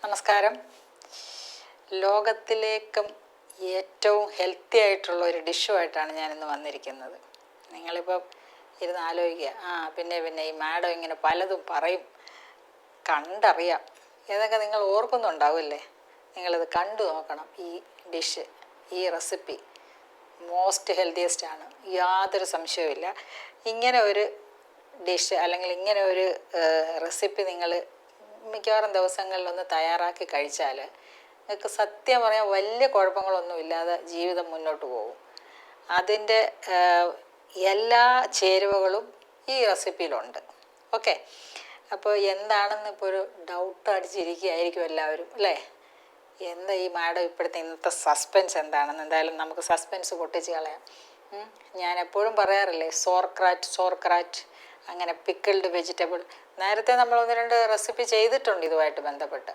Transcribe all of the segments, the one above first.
നമസ്കാരം. ലോകത്തിലേക്കും ഏറ്റവും ഹെൽത്തി ആയിട്ടുള്ള ഒരു ഡിഷുമായിട്ടാണ് ഞാനിന്ന് വന്നിരിക്കുന്നത്. നിങ്ങളിപ്പോൾ ഇരുന്ന് ആലോചിക്കുക, പിന്നെ ഈ മാഡം ഇങ്ങനെ പലതും പറയും, കണ്ടറിയാം. ഏതൊക്കെ നിങ്ങൾ ഓർക്കുന്നുണ്ടാവില്ലേ? നിങ്ങളിത് കണ്ടു നോക്കണം. ഈ ഡിഷ്, ഈ റെസിപ്പി മോസ്റ്റ് ഹെൽത്തിയസ്റ്റ് ആണ്, യാതൊരു സംശയവുമില്ല. ഇങ്ങനെ ഒരു ഡിഷ് അല്ലെങ്കിൽ ഇങ്ങനെ ഒരു റെസിപ്പി നിങ്ങൾ മിക്കവാറും ദിവസങ്ങളിലൊന്ന് തയ്യാറാക്കി കഴിച്ചാൽ നിങ്ങൾക്ക് സത്യം പറയാൻ വലിയ കുഴപ്പങ്ങളൊന്നുമില്ലാതെ ജീവിതം മുന്നോട്ട് പോകും. അതിൻ്റെ എല്ലാ ചേരുവകളും ഈ റെസിപ്പിയിലുണ്ട്. ഓക്കെ, അപ്പോൾ എന്താണെന്ന് ഇപ്പോൾ ഒരു ഡൗട്ട് അടിച്ചിരിക്കുകയായിരിക്കും എല്ലാവരും, അല്ലേ? എന്താ ഈ മാഡം ഇപ്പോഴത്തെ ഇന്നത്തെ സസ്പെൻസ് എന്താണെന്ന്? എന്തായാലും നമുക്ക് സസ്പെൻസ് പൊട്ടിച്ച് കളയാം. ഞാൻ എപ്പോഴും പറയാറില്ലേ, സോർക്രാറ്റ്, അങ്ങനെ പിക്കിൾഡ് വെജിറ്റബിൾ. നേരത്തെ നമ്മൾ ഒന്ന് രണ്ട് റെസിപ്പി ചെയ്തിട്ടുണ്ട് ഇതുമായിട്ട് ബന്ധപ്പെട്ട്.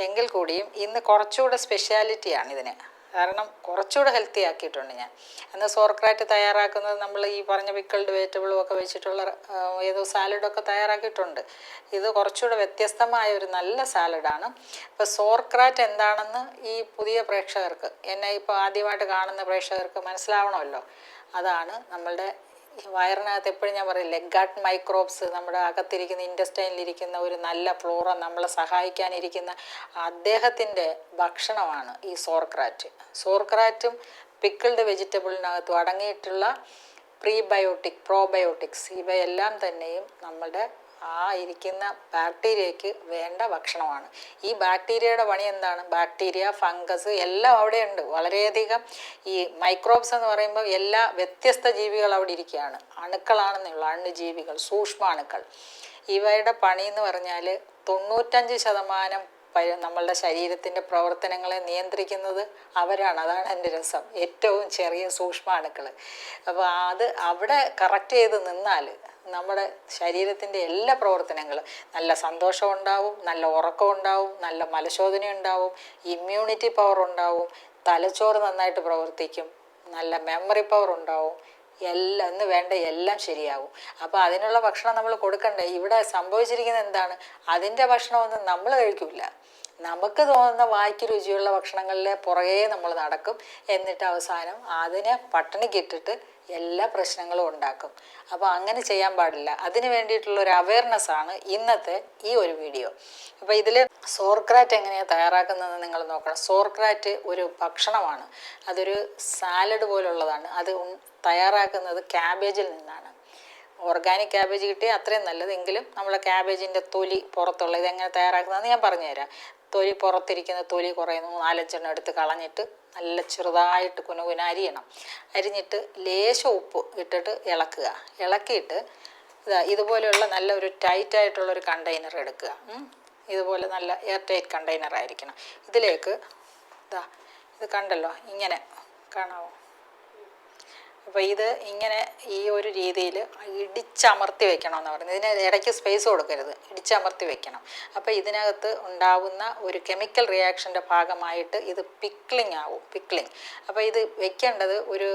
എങ്കിൽ കൂടിയും ഇന്ന് കുറച്ചുകൂടെ സ്പെഷ്യാലിറ്റിയാണ് ഇതിന്. കാരണം കുറച്ചുകൂടെ ഹെൽത്തി ആക്കിയിട്ടുണ്ട് ഞാൻ. അന്ന് സോർക്രാറ്റ് തയ്യാറാക്കുന്നത് നമ്മൾ ഈ പറഞ്ഞ പിക്കിൾഡ് വെജിറ്റബിളും ഒക്കെ വെച്ചിട്ടുള്ള ഏതോ സാലഡൊക്കെ തയ്യാറാക്കിയിട്ടുണ്ട്. ഇത് കുറച്ചുകൂടെ വ്യത്യസ്തമായ ഒരു നല്ല സാലഡാണ്. ഇപ്പോൾ സോർക്രാറ്റ് എന്താണെന്ന് ഈ പുതിയ പ്രേക്ഷകർക്ക്, എന്നെ ഇപ്പോൾ ആദ്യമായിട്ട് കാണുന്ന പ്രേക്ഷകർക്ക് മനസ്സിലാവണമല്ലോ. അതാണ് നമ്മളുടെ വയറിനകത്ത് എപ്പോഴും ഞാൻ പറയില്ലേ, ഗട്ട് മൈക്രോബ്സ്, നമ്മുടെ അകത്തിരിക്കുന്ന ഇൻറ്റസ്റ്റൈനിലിരിക്കുന്ന ഒരു നല്ല ഫ്ലോറ നമ്മളെ സഹായിക്കാനിരിക്കുന്ന അദ്ദേഹത്തിൻ്റെ ഭക്ഷണമാണ് ഈ സോർക്രാറ്റും പിക്കിൾഡ് വെജിറ്റബിളിനകത്തും അടങ്ങിയിട്ടുള്ള പ്രോബയോട്ടിക്സ് ഇവയെല്ലാം തന്നെയും നമ്മളുടെ ഇരിക്കുന്ന ബാക്ടീരിയയ്ക്ക് വേണ്ട ഭക്ഷണമാണ്. ഈ ബാക്ടീരിയയുടെ പണി എന്താണ്? ബാക്ടീരിയ, ഫംഗസ് എല്ലാം അവിടെയുണ്ട്. വളരെയധികം ഈ മൈക്രോബ്സ് എന്ന് പറയുമ്പോൾ എല്ലാ വ്യത്യസ്ത ജീവികൾ അവിടെ ഇരിക്കുകയാണ്. അണുക്കളാണെന്നുള്ള അണുജീവികൾ, സൂക്ഷ്മാണുക്കൾ. ഇവയുടെ പണി എന്ന് പറഞ്ഞാൽ 95% നമ്മളുടെ ശരീരത്തിൻ്റെ പ്രവർത്തനങ്ങളെ നിയന്ത്രിക്കുന്നത് അവരാണ്. അതാണ് എൻ്റെ രസം, ഏറ്റവും ചെറിയ സൂക്ഷ്മാണുക്കൾ. അപ്പോൾ അത് അവിടെ കറക്റ്റ് ചെയ്ത് നിന്നാൽ നമ്മുടെ ശരീരത്തിൻ്റെ എല്ലാ പ്രവർത്തനങ്ങളും, നല്ല സന്തോഷം ഉണ്ടാവും, നല്ല ഉറക്കം ഉണ്ടാവും, നല്ല മലശോധന ഉണ്ടാവും, ഇമ്മ്യൂണിറ്റി പവർ ഉണ്ടാവും, തലച്ചോറ് നന്നായിട്ട് പ്രവർത്തിക്കും, നല്ല മെമ്മറി പവർ ഉണ്ടാവും, എല്ലാം എന്ന് വേണ്ട എല്ലാം ശരിയാവും. അപ്പോൾ അതിനുള്ള ഭക്ഷണം നമ്മൾ കൊടുക്കണ്ടേ? ഇവിടെ സംഭവിച്ചിരിക്കുന്നത് എന്താണ്? അതിൻ്റെ ഭക്ഷണമൊന്നും നമ്മൾ കഴിക്കില്ല. നമുക്ക് തോന്നുന്ന വായ്ക്ക് രുചിയുള്ള ഭക്ഷണങ്ങളിലെ പുറകെ നമ്മൾ നടക്കും. എന്നിട്ട് അവസാനം അതിനെ പട്ടിണിക്കിട്ടിട്ട് എല്ലാ പ്രശ്നങ്ങളും ഉണ്ടാക്കും. അപ്പോൾ അങ്ങനെ ചെയ്യാൻ പാടില്ല. അതിന് വേണ്ടിയിട്ടുള്ള ഒരു അവയർനെസ്സാണ് ഇന്നത്തെ ഈ ഒരു വീഡിയോ. അപ്പോൾ ഇതിൽ സോർക്രാറ്റ് എങ്ങനെയാണ് തയ്യാറാക്കുന്നതെന്ന് നിങ്ങൾ നോക്കണം. സോർക്രാറ്റ് ഒരു ഭക്ഷണമാണ്, അതൊരു സാലഡ് പോലുള്ളതാണ്. അത് തയ്യാറാക്കുന്നത് ക്യാബേജിൽ നിന്നാണ്. ഓർഗാനിക് ക്യാബേജ് കിട്ടിയാൽ അത്രയും നല്ലത്. എങ്കിലും നമ്മളെ ക്യാബേജിൻ്റെ തൊലി പുറത്തുള്ള ഇതെങ്ങനെ തയ്യാറാക്കുന്നതെന്ന് ഞാൻ പറഞ്ഞുതരാം. പുറത്തിരിക്കുന്ന തൊലി കുറേ 4-5 എടുത്ത് കളഞ്ഞിട്ട് നല്ല ചെറുതായിട്ട് കുനുകുന അരിഞ്ഞിട്ട് ലേശം ഉപ്പ് ഇട്ടിട്ട് ഇളക്കിയിട്ട് ഇതുപോലെയുള്ള നല്ല ഒരു ടൈറ്റായിട്ടുള്ളൊരു കണ്ടെയ്നർ എടുക്കുക. ഇതുപോലെ നല്ല എയർ ടൈറ്റ് കണ്ടെയ്നർ ആയിരിക്കണം. ഇതിലേക്ക് ഇത് കണ്ടല്ലോ, ഇങ്ങനെ കാണാമോ? അപ്പോൾ ഇത് ഇങ്ങനെ ഈ ഒരു രീതിയിൽ ഇടിച്ചമർത്തി വെക്കണമെന്ന് പറയുന്നത്. ഇതിന് ഇടയ്ക്ക് സ്പേസ് കൊടുക്കരുത്, ഇടിച്ചമർത്തി വെക്കണം. അപ്പോൾ ഇതിനകത്ത് ഉണ്ടാവുന്ന ഒരു കെമിക്കൽ റിയാക്ഷൻ്റെ ഭാഗമായിട്ട് ഇത് പിക്ലിംഗ് ആവും. അപ്പോൾ ഇത് വെക്കേണ്ടത് ഒരു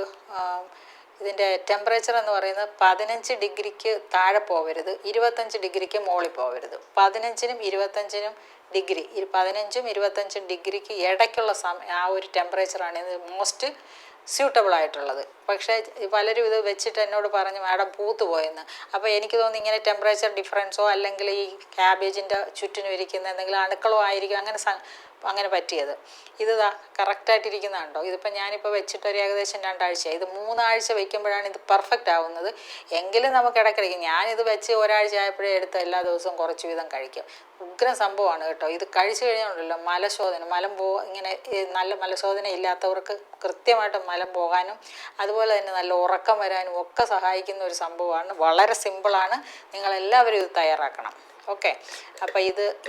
ഇതിൻ്റെ ടെമ്പറേച്ചർ എന്ന് പറയുന്നത് 15 ഡിഗ്രിക്ക് താഴെ പോവരുത്, 25 ഡിഗ്രിക്ക് മുകളിൽ പോവരുത്. 15-നും 25-നും ഡിഗ്രി, 15-ഉം 25 ഡിഗ്രിക്ക് ഇടയ്ക്കുള്ള ആ ഒരു ടെമ്പറേച്ചറാണ് ഇത് മോസ്റ്റ് സ്യൂട്ടബിൾ ആയിട്ടുള്ളത്. പക്ഷേ പലരും ഇത് വെച്ചിട്ട് എന്നോട് പറഞ്ഞു, മാഡം പൂത്തു പോയെന്ന്. അപ്പോൾ എനിക്ക് തോന്നുന്നു ഇങ്ങനെ ടെമ്പറേച്ചർ ഡിഫറൻസോ അല്ലെങ്കിൽ ഈ ക്യാബേജിൻ്റെ ചുറ്റിനും ഇരിക്കുന്ന എന്തെങ്കിലും അണുക്കളോ ആയിരിക്കും അങ്ങനെ പറ്റിയത്. ഇത് കറക്റ്റായിട്ടിരിക്കുന്നതുണ്ടോ? ഇതിപ്പോൾ ഞാനിപ്പോൾ വെച്ചിട്ടൊരു ഏകദേശം 2 ആഴ്ചയായി. ഇത് 3 ആഴ്ച വയ്ക്കുമ്പോഴാണ് ഇത് പെർഫെക്റ്റ് ആവുന്നത്. എങ്കിലും നമുക്ക് ഇടയ്ക്കിടയ്ക്ക്, ഞാനിത് വെച്ച് ഒരാഴ്ച ആയപ്പോഴേ എടുത്ത് എല്ലാ ദിവസവും കുറച്ച് വീതം കഴിക്കും. ഉഗ്രം സംഭവമാണ് കേട്ടോ. ഇത് കഴിച്ചു കഴിഞ്ഞാലുണ്ടല്ലോ ഇങ്ങനെ നല്ല മലശോധന ഇല്ലാത്തവർക്ക് കൃത്യമായിട്ട് മലം പോകാനും അതുപോലെ തന്നെ നല്ല ഉറക്കം വരാനും ഒക്കെ സഹായിക്കുന്ന ഒരു സംഭവമാണ്. വളരെ സിമ്പിളാണ്. നിങ്ങളെല്ലാവരും ഇത് തയ്യാറാക്കണം. ഓക്കെ, അപ്പോൾ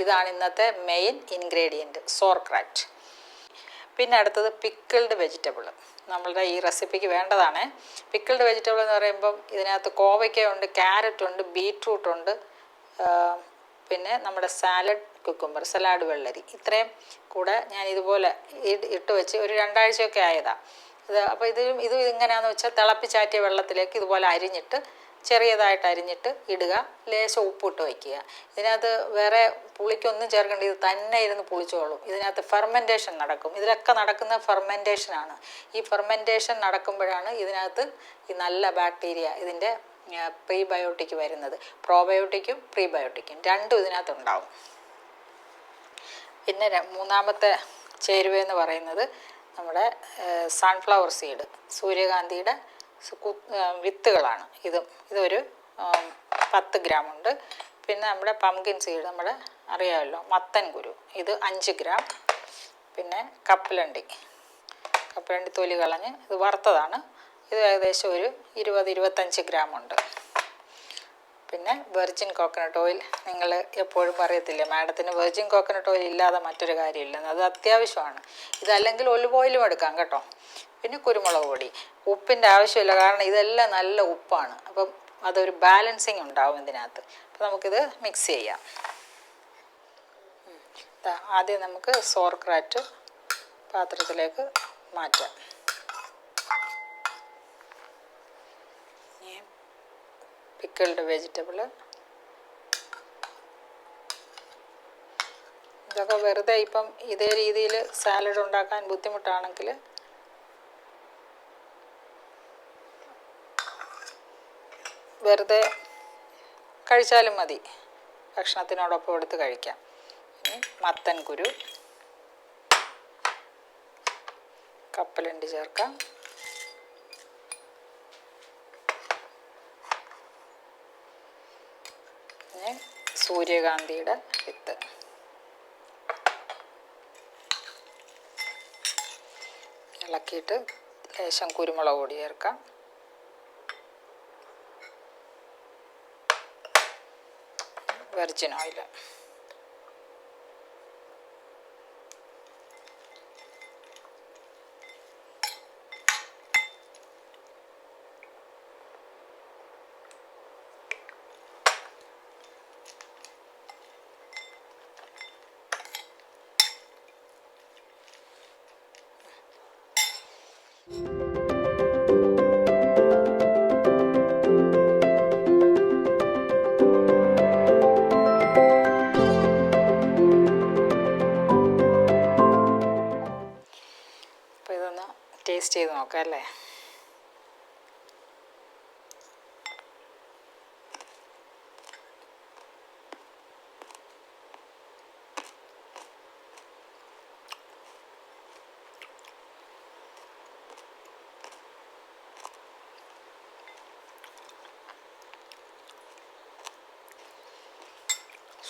ഇതാണ് ഇന്നത്തെ മെയിൻ ഇൻഗ്രീഡിയൻറ്റ്, സോർക്രാറ്റ്. പിന്നെ അടുത്തത് പിക്കിൾഡ് വെജിറ്റബിൾ. നമ്മളുടെ ഈ റെസിപ്പിക്ക് വേണ്ടതാണ്. പിക്കിൾഡ് വെജിറ്റബിൾ എന്ന് പറയുമ്പം ഇതിനകത്ത് കോവയ്ക്കയുണ്ട്, ക്യാരറ്റുണ്ട്, ബീറ്റ്റൂട്ടുണ്ട്, പിന്നെ നമ്മുടെ സലാഡ് വെള്ളരി. ഇത്രയും കൂടെ ഞാൻ ഇതുപോലെ ഇട്ട് വെച്ച് ഒരു 2 ആഴ്ചയൊക്കെ ആയതാണ് ഇത്. അപ്പോൾ ഇത് ഇങ്ങനെയാണെന്ന് വെച്ചാൽ തിളപ്പിച്ചാറ്റിയ വെള്ളത്തിലേക്ക് ഇതുപോലെ അരിഞ്ഞിട്ട് ചെറിയതായിട്ട് അരിഞ്ഞിട്ട് ഇടുക, ലേശം ഉപ്പിട്ട് വയ്ക്കുക. ഇതിനകത്ത് വേറെ പുളിക്കൊന്നും ചേർക്കേണ്ട, ഇത് തന്നെ ഇരുന്ന് പുളിച്ചോളും. ഇതിനകത്ത് ഫെർമെൻറ്റേഷൻ നടക്കും. ഇതിലൊക്കെ നടക്കുന്ന ഫെർമെൻറ്റേഷനാണ്. ഈ ഫെർമെൻറ്റേഷൻ നടക്കുമ്പോഴാണ് ഇതിനകത്ത് ഈ നല്ല ബാക്ടീരിയ, ഇതിൻ്റെ പ്രീബയോട്ടിക് വരുന്നത്. പ്രോബയോട്ടിക്കും പ്രീബയോട്ടിക്കും രണ്ടും ഇതിനകത്തുണ്ടാവും. പിന്നെ മൂന്നാമത്തെ ചേരുവയെന്ന് പറയുന്നത് നമ്മുടെ സൺഫ്ലവർ സീഡ്, സൂര്യകാന്തിയുടെ വിത്തുകളാണ്. ഇതൊരു 10 ഗ്രാം ഉണ്ട്. പിന്നെ നമ്മുടെ പംകിൻ സീഡ്, നമ്മുടെ അറിയാമല്ലോ മത്തൻ കുരു, ഇത് 5 ഗ്രാം. പിന്നെ കപ്പലണ്ടി തൊലി കളഞ്ഞ് ഇത് വറുത്തതാണ്, ഇത് ഏകദേശം ഒരു 20-25 ഗ്രാം ഉണ്ട്. പിന്നെ വെർജിൻ കോക്കനട്ട് ഓയിൽ, നിങ്ങൾ എപ്പോഴും പറയത്തില്ലേ മാഡത്തിന് വെർജിൻ കോക്കനട്ട് ഓയിൽ ഇല്ലാതെ മറ്റൊരു കാര്യമില്ലെന്ന്, അത് അത്യാവശ്യമാണ്. ഇതല്ലെങ്കിൽ ഒലിവ് ഓയിലും എടുക്കാം കേട്ടോ. പിന്നെ കുരുമുളക് പൊടി, ഉപ്പിൻ്റെ ആവശ്യമില്ല, കാരണം ഇതെല്ലാം നല്ല ഉപ്പാണ്. അപ്പം അതൊരു ബാലൻസിങ് ഉണ്ടാവും ഇതിനകത്ത്. അപ്പം നമുക്കിത് മിക്സ് ചെയ്യാം. ആദ്യം നമുക്ക് സോർക്രാറ്റ് പാത്രത്തിലേക്ക് മാറ്റാം. പിക്കിൾഡ് വെജിറ്റബിൾ, ഇതൊക്കെ വെറുതെ ഇപ്പം ഇതേ രീതിയിൽ സാലഡ് ഉണ്ടാക്കാൻ ബുദ്ധിമുട്ടാണെങ്കിൽ വെറുതെ കഴിച്ചാലും മതി, ഭക്ഷണത്തിനോടൊപ്പം എടുത്ത് കഴിക്കാം. മത്തൻ കുരു, കപ്പലണ്ടി ചേർക്കാം. സൂര്യകാന്തിയുടെ വിത്ത്, ഇളക്കിയിട്ട് ലേശം കുരുമുളക് പൊടി ചേർക്കാം. വെർജിൻ ഓയിൽ, ടേസ്റ്റ് ചെയ്ത് നോക്കാം അല്ലേ.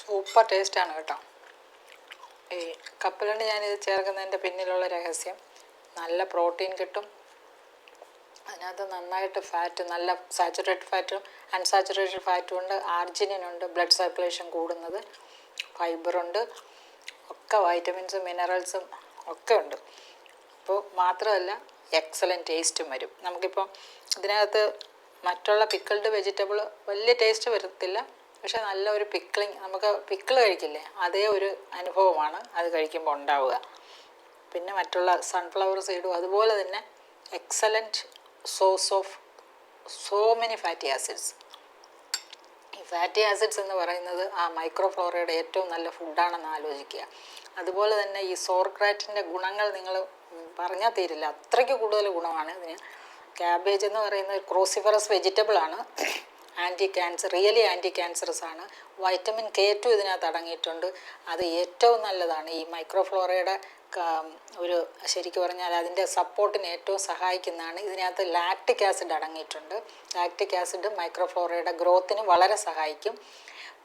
സൂപ്പർ ടേസ്റ്റാണ് കേട്ടോ. ഈ കപ്പലണ്ടി ഞാനിത് ചേർക്കുന്നതിൻ്റെ പിന്നിലുള്ള രഹസ്യം, നല്ല പ്രോട്ടീൻ കിട്ടും, അതിനകത്ത് നന്നായിട്ട് ഫാറ്റ്, നല്ല സാച്ചുറേറ്റഡ് ഫാറ്റും അൺസാച്ചുറേറ്റഡ് ഫാറ്റും ഉണ്ട്, ആർജിനിനുണ്ട്, ബ്ലഡ് സർക്കുലേഷൻ കൂടുന്നത്, ഫൈബറുണ്ട്, ഒക്കെ വൈറ്റമിൻസും മിനറൽസും ഒക്കെ ഉണ്ട്. അപ്പോൾ മാത്രമല്ല എക്സലൻറ്റ് ടേസ്റ്റും വരും. നമുക്കിപ്പം ഇതിനകത്ത് മറ്റുള്ള പിക്കിൾഡ് വെജിറ്റബിൾ വലിയ ടേസ്റ്റ് വരത്തില്ല, പക്ഷേ നല്ല ഒരു പിക്കിളിങ്, നമുക്ക് പിക്കിൾ കഴിക്കില്ലേ അതേ ഒരു അനുഭവമാണ് അത് കഴിക്കുമ്പോൾ ഉണ്ടാവുക. പിന്നെ മറ്റുള്ള സൺഫ്ലവർ സീഡും അതുപോലെ തന്നെ excellent source of so many fatty acids. ഈ ഫാറ്റി ആസിഡ്സ് എന്ന് പറയുന്നത് ആ മൈക്രോഫ്ലോറയുടെ ഏറ്റവും നല്ല ഫുഡാണെന്ന് ആലോചിക്കുക. അതുപോലെ തന്നെ ഈ സോർക്രാറ്റിൻ്റെ ഗുണങ്ങൾ നിങ്ങൾ പറഞ്ഞാൽ തീരില്ല, അത്രയ്ക്ക് കൂടുതൽ ഗുണമാണ് ഇതിന്. ക്യാബേജ് എന്ന് പറയുന്നത് ക്രോസിഫറസ് വെജിറ്റബിളാണ്, anti cancer, really anti cancerous ആണ്. വൈറ്റമിൻ K2 ഇതിനകത്ത് അടങ്ങിയിട്ടുണ്ട്, അത് ഏറ്റവും നല്ലതാണ്. ഈ മൈക്രോഫ്ലോറയുടെ ഒരു ശരിക്കും പറഞ്ഞാൽ അതിൻ്റെ സപ്പോർട്ടിന് ഏറ്റവും സഹായിക്കുന്നതാണ്. ഇതിനകത്ത് ലാക്റ്റിക് ആസിഡ് അടങ്ങിയിട്ടുണ്ട്. ലാക്റ്റിക് ആസിഡ് മൈക്രോഫ്ലോറയുടെ ഗ്രോത്തിന് വളരെ സഹായിക്കും.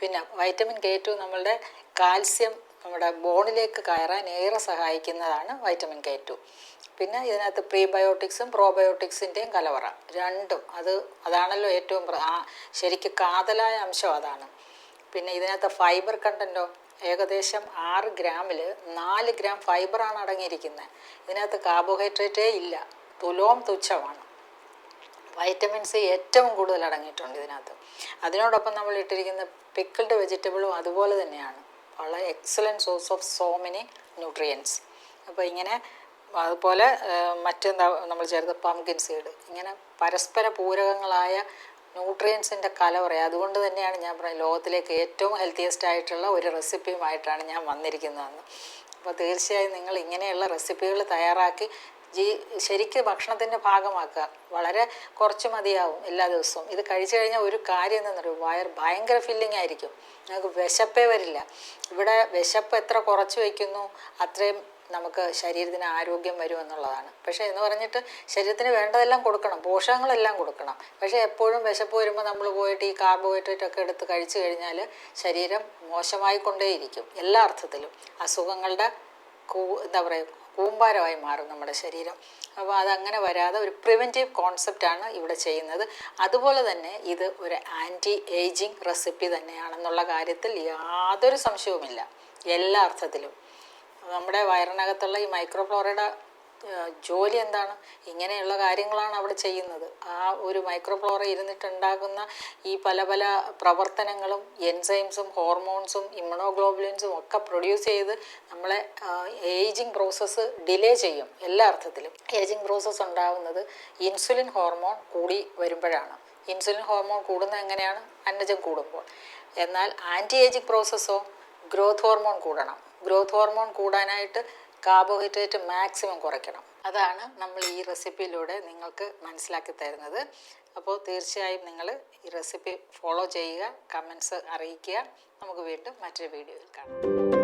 പിന്നെ വൈറ്റമിൻ K2 നമ്മളുടെ കാൽസ്യം നമ്മുടെ ബോണിലേക്ക് കയറാൻ ഏറെ സഹായിക്കുന്നതാണ് വൈറ്റമിൻ K2. പിന്നെ ഇതിനകത്ത് പ്രീബയോട്ടിക്സും പ്രോബയോട്ടിക്സിൻ്റെയും കലവറ രണ്ടും, അതാണല്ലോ ഏറ്റവും ശരിക്കും കാതലായ അംശം അതാണ്. പിന്നെ ഇതിനകത്ത് ഫൈബർ കണ്ടൻറ്റോ ഏകദേശം 6 ഗ്രാമിൽ 4 ഗ്രാം ഫൈബറാണ് അടങ്ങിയിരിക്കുന്നത്. ഇതിനകത്ത് കാർബോഹൈഡ്രേറ്റേ ഇല്ല, തുച്ഛമാണ്. വൈറ്റമിൻ സി ഏറ്റവും കൂടുതൽ അടങ്ങിയിട്ടുണ്ട് ഇതിനകത്ത്. അതിനോടൊപ്പം നമ്മൾ ഇട്ടിരിക്കുന്ന പിക്കിൾഡ് വെജിറ്റബിളും അതുപോലെ തന്നെയാണ്, വളരെ excellent source of so many nutrients. അപ്പോൾ ഇങ്ങനെ അതുപോലെ മറ്റെന്താ നമ്മൾ ചേർത്ത് പംകിൻ സീഡ്, ഇങ്ങനെ പരസ്പര പൂരകങ്ങളായ ന്യൂട്രിയൻസിൻ്റെ കലവറ. അതുകൊണ്ട് തന്നെയാണ് ഞാൻ പറയുന്നത് ലോകത്തിലേക്ക് ഏറ്റവും ഹെൽത്തിയസ്റ്റ് ആയിട്ടുള്ള ഒരു റെസിപ്പിയുമായിട്ടാണ് ഞാൻ വന്നിരിക്കുന്നതെന്ന്. അപ്പോൾ തീർച്ചയായും നിങ്ങൾ ഇങ്ങനെയുള്ള റെസിപ്പികൾ തയ്യാറാക്കി ശരിക്ക് ഭക്ഷണത്തിൻ്റെ ഭാഗമാക്കുക. വളരെ കുറച്ച് മതിയാവും എല്ലാ ദിവസവും. ഇത് കഴിച്ചു കഴിഞ്ഞാൽ ഒരു കാര്യം എന്താണെന്ന് പറയുക, വയർ ഭയങ്കര ഫില്ലിംഗ് ആയിരിക്കും, നിങ്ങൾക്ക് വിശപ്പേ വരില്ല. ഇവിടെ വിശപ്പ് എത്ര കുറച്ച് വയ്ക്കുന്നു അത്രയും നമുക്ക് ശരീരത്തിന് ആരോഗ്യം വരുമെന്നുള്ളതാണ്. പക്ഷേ എന്ന് പറഞ്ഞിട്ട് ശരീരത്തിന് വേണ്ടതെല്ലാം കൊടുക്കണം, പോഷകങ്ങളെല്ലാം കൊടുക്കണം. പക്ഷേ എപ്പോഴും വിശപ്പ് വരുമ്പോൾ നമ്മൾ പോയിട്ട് ഈ കാർബോഹൈഡ്രേറ്റ് ഒക്കെ എടുത്ത് കഴിച്ചു കഴിഞ്ഞാൽ ശരീരം മോശമായിക്കൊണ്ടേയിരിക്കും. എല്ലാ അർത്ഥത്തിലും അസുഖങ്ങളുടെ എന്താ പറയുക കൂമ്പാരമായി മാറും നമ്മുടെ ശരീരം. അപ്പോൾ അതങ്ങനെ വരാതെ ഒരു പ്രിവെൻറ്റീവ് കോൺസെപ്റ്റാണ് ഇവിടെ ചെയ്യുന്നത്. അതുപോലെ തന്നെ ഇത് ഒരു ആൻറ്റി ഏജിങ് റെസിപ്പി തന്നെയാണെന്നുള്ള കാര്യത്തിൽ യാതൊരു സംശയവുമില്ല. എല്ലാ അർത്ഥത്തിലും നമ്മുടെ വയറിനകത്തുള്ള ഈ മൈക്രോഫ്ലോറയുടെ ജോലി എന്താണ്? ഇങ്ങനെയുള്ള കാര്യങ്ങളാണ് അവിടെ ചെയ്യുന്നത്. ആ ഒരു മൈക്രോഫ്ലോറ ഇരുന്നിട്ടുണ്ടാകുന്ന ഈ പല പല പ്രവർത്തനങ്ങളും എൻസൈംസും ഹോർമോൺസും ഇമ്മ്യൂണോഗ്ലോബുലിൻസും ഒക്കെ പ്രൊഡ്യൂസ് ചെയ്ത് നമ്മളെ ഏജിങ് പ്രോസസ്സ് ഡിലേ ചെയ്യും. എല്ലാ അർത്ഥത്തിലും ഏജിങ് പ്രോസസ്സ് ഉണ്ടാകുന്നത് ഇൻസുലിൻ ഹോർമോൺ കൂടി വരുമ്പോഴാണ്. ഇൻസുലിൻ ഹോർമോൺ കൂടുന്നത് എങ്ങനെയാണ്? അന്നജം കൂടുമ്പോൾ. എന്നാൽ ആൻറ്റി ഏജിങ് പ്രോസസ്സോ ഗ്രോത്ത് ഹോർമോൺ കൂടണം. ഗ്രോത്ത് ഹോർമോൺ കൂടാനായിട്ട് കാർബോഹൈഡ്രേറ്റ് മാക്സിമം കുറയ്ക്കണം. അതാണ് നമ്മൾ ഈ റെസിപ്പിയിലൂടെ നിങ്ങൾക്ക് മനസ്സിലാക്കി തരുന്നത്. അപ്പോൾ തീർച്ചയായും നിങ്ങൾ ഈ റെസിപ്പി ഫോളോ ചെയ്യുക, കമൻസ് അറിയിക്കുക. നമുക്ക് വീണ്ടും മറ്റൊരു വീഡിയോയിൽ കാണാം.